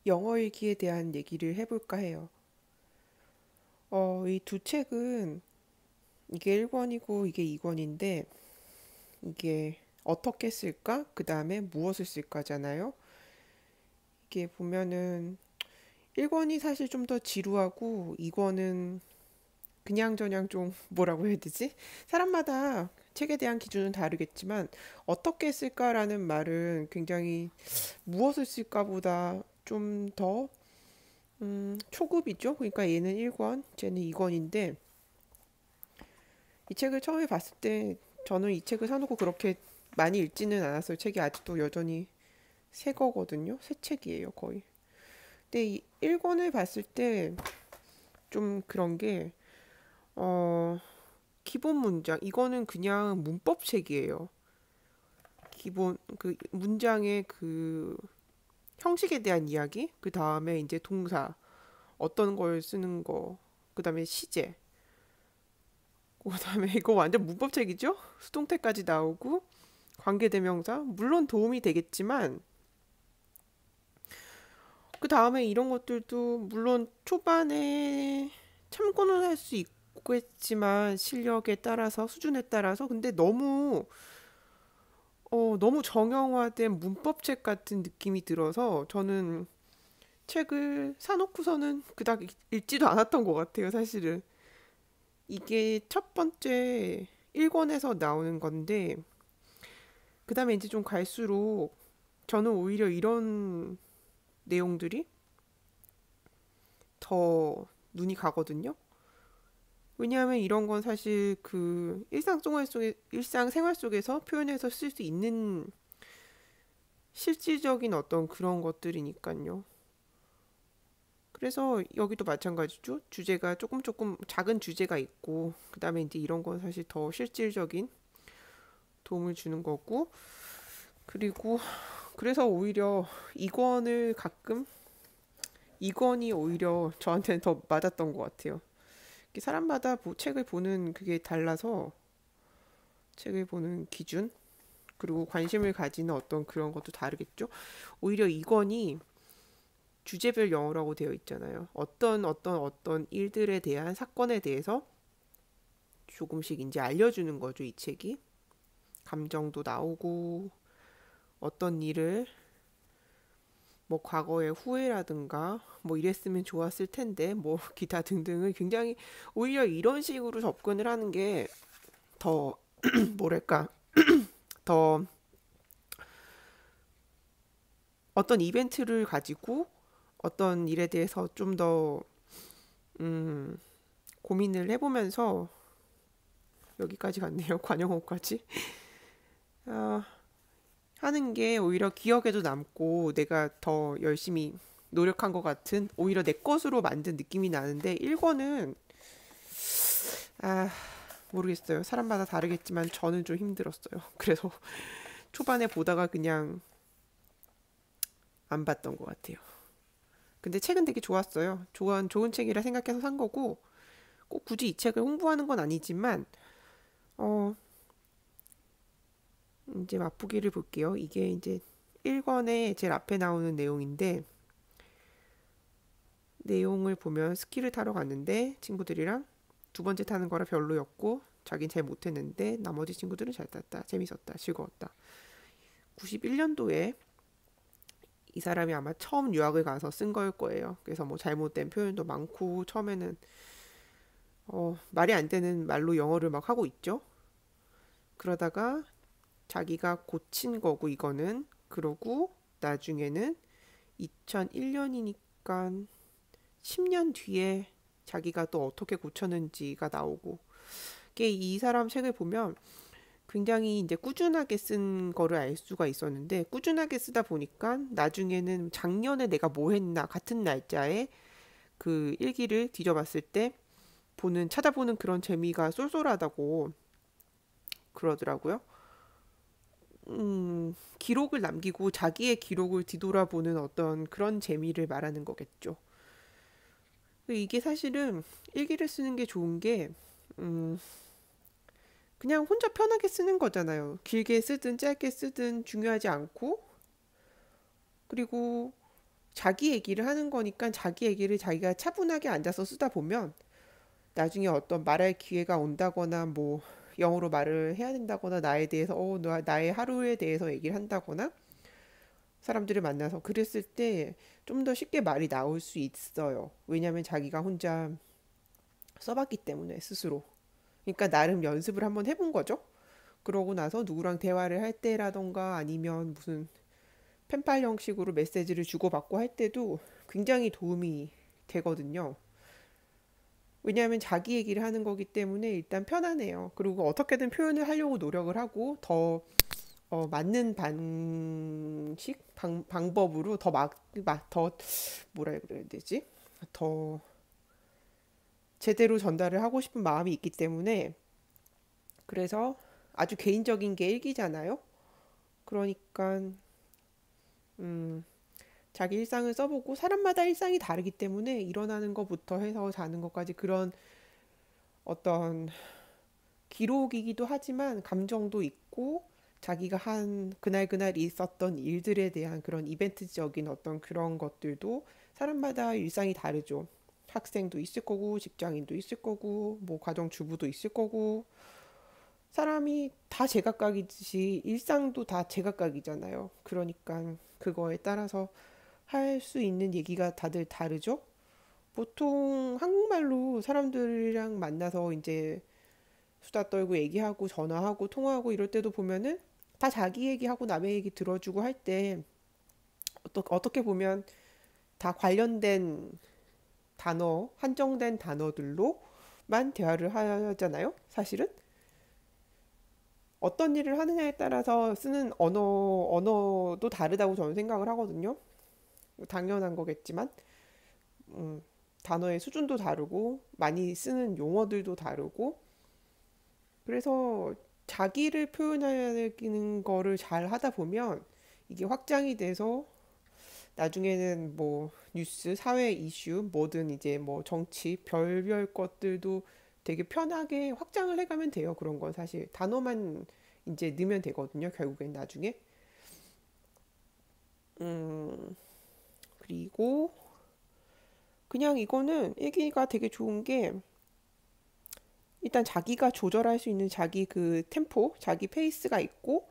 영어 일기에 대한 얘기를 해볼까 해요. 이 두 책은 이게 1권이고 이게 2권인데 이게 어떻게 쓸까? 그 다음에 무엇을 쓸까잖아요. 이게 보면은 1권이 사실 좀 더 지루하고 2권은 그냥저냥 좀 뭐라고 해야 되지? 사람마다 책에 대한 기준은 다르겠지만 어떻게 쓸까라는 말은 굉장히 무엇을 쓸까보다 좀 더 초급이죠. 그러니까 얘는 1권, 쟤는 2권인데 이 책을 처음에 봤을 때 저는 이 책을 사놓고 그렇게 많이 읽지는 않았어요. 책이 아직도 여전히 새 거거든요. 새 책이에요, 거의. 근데 이 1권을 봤을 때 좀 그런 게, 어, 기본 문장. 이거는 그냥 문법 책이에요. 기본, 그 문장의 그 형식에 대한 이야기, 그 다음에 이제 동사, 어떤 걸 쓰는 거, 그 다음에 시제, 그 다음에 이거 완전 문법책이죠? 수동태까지 나오고, 관계대명사, 물론 도움이 되겠지만, 그 다음에 이런 것들도 물론 초반에 참고는 할 수 있겠지만, 실력에 따라서, 수준에 따라서, 근데 너무 정형화된 문법책 같은 느낌이 들어서, 저는 책을 사놓고서는 그닥 읽지도 않았던 것 같아요, 사실은. 이게 첫 번째 1권에서 나오는 건데, 그 다음에 이제 좀 갈수록 저는 오히려 이런 내용들이 더 눈이 가거든요. 왜냐하면 이런 건 사실 그 일상생활 속에서 표현해서 쓸 수 있는 실질적인 어떤 그런 것들이니까요. 그래서 여기도 마찬가지죠. 주제가 조금 작은 주제가 있고, 그 다음에 이제 이런 건 사실 더 실질적인 도움을 주는 거고, 그리고 그래서 오히려 이권을 가끔 이권이 오히려 저한테는 더 맞았던 것 같아요. 사람마다 책을 보는 그게 달라서 책을 보는 기준 그리고 관심을 가지는 어떤 그런 것도 다르겠죠. 오히려 이권이 주제별 영어라고 되어 있잖아요. 어떤 일들에 대한 사건에 대해서 조금씩 이제 알려주는 거죠. 이 책이 감정도 나오고 어떤 일을 뭐 과거의 후회라든가 뭐 이랬으면 좋았을 텐데 뭐 기타 등등을 굉장히 오히려 이런 식으로 접근을 하는 게 더 뭐랄까 더 어떤 이벤트를 가지고 어떤 일에 대해서 좀 더 고민을 해보면서 여기까지 갔네요. 관용어까지 하는 게 오히려 기억에도 남고 내가 더 열심히 노력한 것 같은 오히려 내 것으로 만든 느낌이 나는데 1권은 아 모르겠어요. 사람마다 다르겠지만 저는 좀 힘들었어요. 그래서 초반에 보다가 그냥 안 봤던 것 같아요. 근데 책은 되게 좋았어요. 좋은 책이라 생각해서 산 거고 꼭 굳이 이 책을 홍보하는 건 아니지만 어 이제 맛보기를 볼게요. 이게 이제 1권에 제일 앞에 나오는 내용인데 내용을 보면 스키를 타러 갔는데 친구들이랑 두 번째 타는 거라 별로였고 자긴 잘 못했는데 나머지 친구들은 잘 탔다. 재밌었다. 즐거웠다. 91년도에 이 사람이 아마 처음 유학을 가서 쓴 걸 거예요. 그래서 뭐 잘못된 표현도 많고 처음에는 말이 안 되는 말로 영어를 막 하고 있죠. 그러다가 자기가 고친 거고 이거는 그러고 나중에는 2001년이니까 10년 뒤에 자기가 또 어떻게 고쳤는지가 나오고 이게 이 사람 책을 보면 굉장히 이제 꾸준하게 쓴 거를 알 수가 있었는데 꾸준하게 쓰다 보니까 나중에는 작년에 내가 뭐 했나 같은 날짜에 그 일기를 뒤져봤을 때 찾아보는 그런 재미가 쏠쏠하다고 그러더라고요. 기록을 남기고 자기의 기록을 뒤돌아보는 어떤 그런 재미를 말하는 거겠죠. 이게 사실은 일기를 쓰는 게 좋은 게, 음, 그냥 혼자 편하게 쓰는 거잖아요. 길게 쓰든 짧게 쓰든 중요하지 않고, 그리고 자기 얘기를 하는 거니까 자기 얘기를 자기가 차분하게 앉아서 쓰다 보면 나중에 어떤 말할 기회가 온다거나 뭐 영어로 말을 해야 된다거나 나에 대해서 나의 하루에 대해서 얘기를 한다거나 사람들을 만나서 그랬을 때 좀 더 쉽게 말이 나올 수 있어요. 왜냐하면 자기가 혼자 써봤기 때문에 스스로. 그러니까 나름 연습을 한번 해본 거죠. 그러고 나서 누구랑 대화를 할 때라던가 아니면 무슨 펜팔 형식으로 메시지를 주고받고 할 때도 굉장히 도움이 되거든요. 왜냐하면 자기 얘기를 하는 거기 때문에 일단 편안해요. 그리고 어떻게든 표현을 하려고 노력을 하고 더 맞는 방법으로 더 뭐라 그래야 되지? 더 제대로 전달을 하고 싶은 마음이 있기 때문에 그래서 아주 개인적인 게 일기잖아요. 그러니까 음, 자기 일상을 써보고 사람마다 일상이 다르기 때문에 일어나는 것부터 해서 자는 것까지 그런 어떤 기록이기도 하지만 감정도 있고 자기가 한 그날 있었던 일들에 대한 그런 이벤트적인 어떤 그런 것들도 사람마다 일상이 다르죠. 학생도 있을 거고 직장인도 있을 거고 뭐 가정주부도 있을 거고 사람이 다 제각각이듯이 일상도 다 제각각이잖아요. 그러니까 그거에 따라서 할 수 있는 얘기가 다들 다르죠. 보통 한국말로 사람들이랑 만나서 이제 수다 떨고 얘기하고 전화하고 통화하고 이럴 때도 보면은 다 자기 얘기하고 남의 얘기 들어주고 할 때 어떻게 보면 다 관련된 단어, 한정된 단어들로만 대화를 하잖아요. 사실은 어떤 일을 하느냐에 따라서 쓰는 언어도 다르다고 저는 생각을 하거든요. 당연한 거겠지만 음, 단어의 수준도 다르고 많이 쓰는 용어들도 다르고 그래서 자기를 표현하는 거를 잘 하다 보면 이게 확장이 돼서 나중에는 뭐 뉴스, 사회 이슈, 뭐든 이제 뭐 정치, 별별 것들도 되게 편하게 확장을 해가면 돼요. 그런 건 사실 단어만 이제 넣으면 되거든요. 결국엔 나중에. 음, 그리고 그냥 이거는 일기가 되게 좋은 게 일단 자기가 조절할 수 있는 자기 그 템포, 자기 페이스가 있고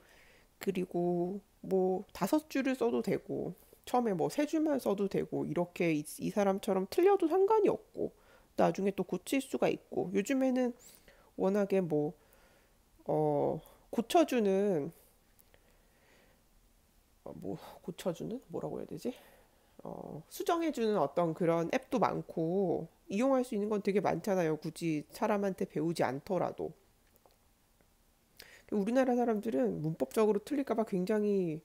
그리고 뭐 5줄을 써도 되고 처음에 뭐 3줄만 써도 되고 이렇게 이 사람처럼 틀려도 상관이 없고 나중에 또 고칠 수가 있고 요즘에는 워낙에 뭐 고쳐주는 뭐 고쳐주는 뭐라고 해야 되지? 수정해주는 어떤 그런 앱도 많고 이용할 수 있는 건 되게 많잖아요. 굳이 사람한테 배우지 않더라도. 우리나라 사람들은 문법적으로 틀릴까 봐 굉장히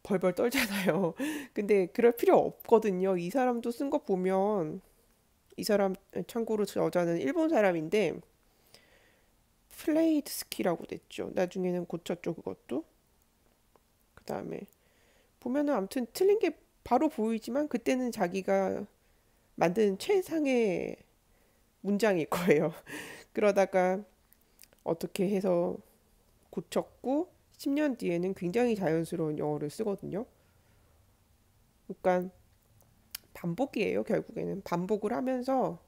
벌벌 떨잖아요. 근데 그럴 필요 없거든요. 이 사람도 쓴 거 보면 이 사람 참고로 저 여자는 일본 사람인데 플레이드 스키라고 됐죠. 나중에는 고쳤죠 그것도. 그다음에 보면은 아무튼 틀린 게 바로 보이지만 그때는 자기가 만든 최상의 문장일 거예요. 그러다가 어떻게 해서 고쳤고 10년 뒤에는 굉장히 자연스러운 영어를 쓰거든요. 그러니까 반복이에요, 결국에는. 반복을 하면서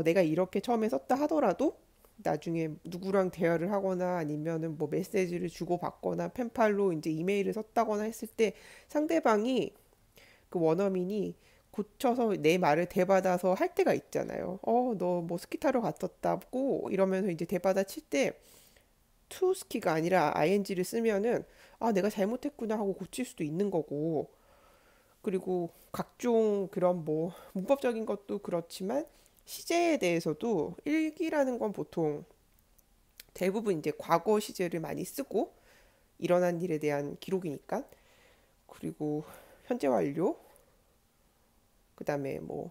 내가 이렇게 처음에 썼다 하더라도 나중에 누구랑 대화를 하거나 아니면은 뭐 메시지를 주고받거나 펜팔로 이제 이메일을 썼다거나 했을 때 상대방이 그 원어민이 고쳐서 내 말을 대받아서 할 때가 있잖아요. 너 뭐 스키 타러 갔었다고 이러면서 이제 대받아 칠 때 to 스키가 아니라 ing를 쓰면은 내가 잘못했구나 하고 고칠 수도 있는 거고 그리고 각종 그런 뭐 문법적인 것도 그렇지만 시제에 대해서도 일기라는 건 보통 대부분 이제 과거 시제를 많이 쓰고 일어난 일에 대한 기록이니까 그리고 현재 완료 그다음에 뭐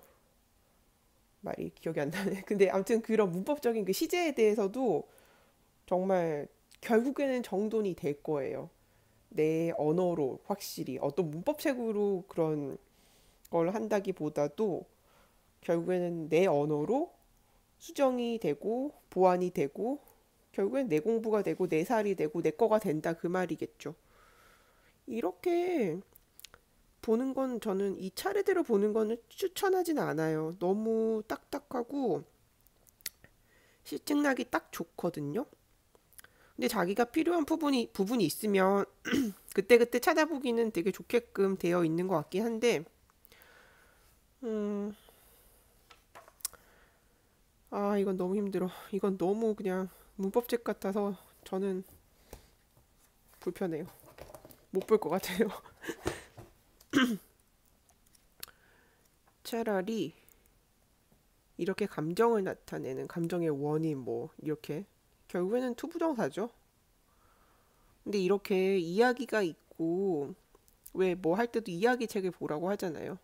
말이 기억이 안 나네. 근데 아무튼 그런 문법적인 그 시제에 대해서도 정말 결국에는 정돈이 될 거예요. 내 언어로 확실히 어떤 문법책으로 그런 걸 한다기보다도 결국에는 내 언어로 수정이 되고 보완이 되고 결국엔 내 공부가 되고 내 살이 되고 내 거가 된다 그 말이겠죠. 이렇게 보는 건 저는 이 차례대로 보는 거는 추천하진 않아요. 너무 딱딱하고 실증나기 딱 좋거든요. 근데 자기가 필요한 부분이 있으면 그때그때 찾아보기는 되게 좋게끔 되어 있는 것 같긴 한데, 음, 이건 너무 힘들어. 이건 너무 그냥 문법책 같아서 저는 불편해요. 못 볼 것 같아요. 차라리 이렇게 감정을 나타내는 감정의 원인 뭐 이렇게 결국에는 투부정사죠. 근데 이렇게 이야기가 있고 왜 뭐 할 때도 이야기 책을 보라고 하잖아요.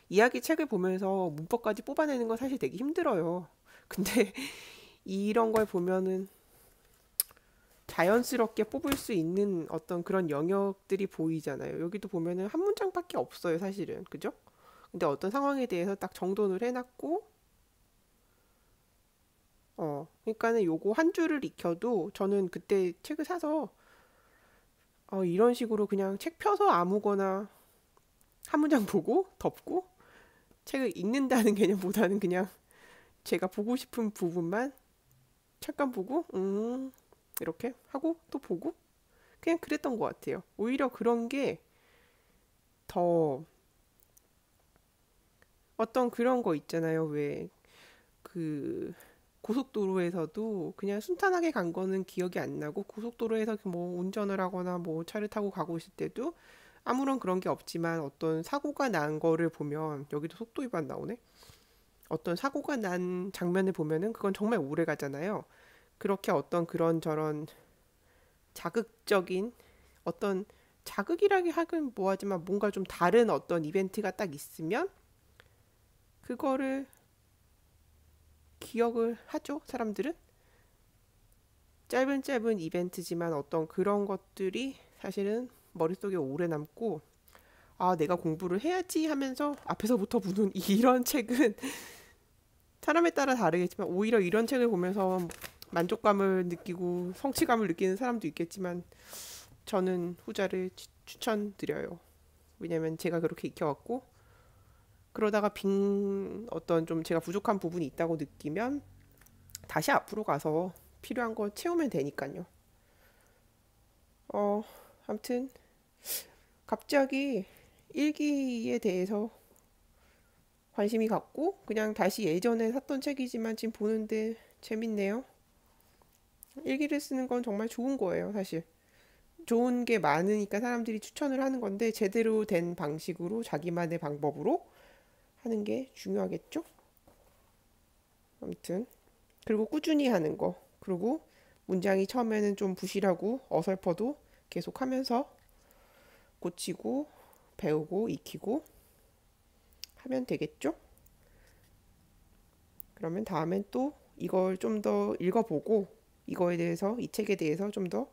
이야기 책을 보면서 문법까지 뽑아내는 건 사실 되게 힘들어요. 근데 이런 걸 보면은 자연스럽게 뽑을 수 있는 어떤 그런 영역들이 보이잖아요. 여기도 보면은 한 문장밖에 없어요, 사실은. 그죠? 근데 어떤 상황에 대해서 딱 정돈을 해놨고, 그러니까는 요거 한 줄을 익혀도 저는 그때 책을 사서 이런 식으로 그냥 책 펴서 아무거나 한 문장 보고 덮고 책을 읽는다는 개념보다는 그냥 제가 보고 싶은 부분만 잠깐 보고, 이렇게 하고 또 보고 그냥 그랬던 것 같아요. 오히려 그런 게 더 어떤 그런 거 있잖아요. 왜 그 고속도로에서도 그냥 순탄하게 간 거는 기억이 안 나고 고속도로에서 뭐 운전을 하거나 뭐 차를 타고 가고 있을 때도 아무런 그런 게 없지만 어떤 사고가 난 거를 보면 여기도 속도 위반 나오네. 어떤 사고가 난 장면을 보면은 그건 정말 오래 가잖아요. 그렇게 어떤 그런 저런 자극적인 어떤 자극이라기 하긴 뭐하지만 뭔가 좀 다른 어떤 이벤트가 딱 있으면 그거를 기억을 하죠, 사람들은. 짧은 짧은 이벤트지만 어떤 그런 것들이 사실은 머릿속에 오래 남고 내가 공부를 해야지 하면서 앞에서부터 보는 이런 책은 사람에 따라 다르겠지만 오히려 이런 책을 보면서 만족감을 느끼고 성취감을 느끼는 사람도 있겠지만 저는 후자를 추천드려요. 왜냐면 제가 그렇게 익혀왔고 그러다가 빈 어떤 좀 제가 부족한 부분이 있다고 느끼면 다시 앞으로 가서 필요한 거 채우면 되니까요. 어, 아무튼 갑자기 일기에 대해서 관심이 갔고 그냥 다시 예전에 샀던 책이지만 지금 보는데 재밌네요. 일기를 쓰는 건 정말 좋은 거예요, 사실. 좋은 게 많으니까 사람들이 추천을 하는 건데 제대로 된 방식으로 자기만의 방법으로 하는 게 중요하겠죠? 아무튼 그리고 꾸준히 하는 거. 그리고 문장이 처음에는 좀 부실하고 어설퍼도 계속하면서 고치고 배우고 익히고 하면 되겠죠? 그러면 다음엔 또 이걸 좀 더 읽어보고 이거에 대해서 이 책에 대해서 좀 더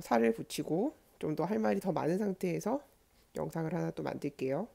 살을 붙이고 좀 더 할 말이 더 많은 상태에서 영상을 하나 또 만들게요.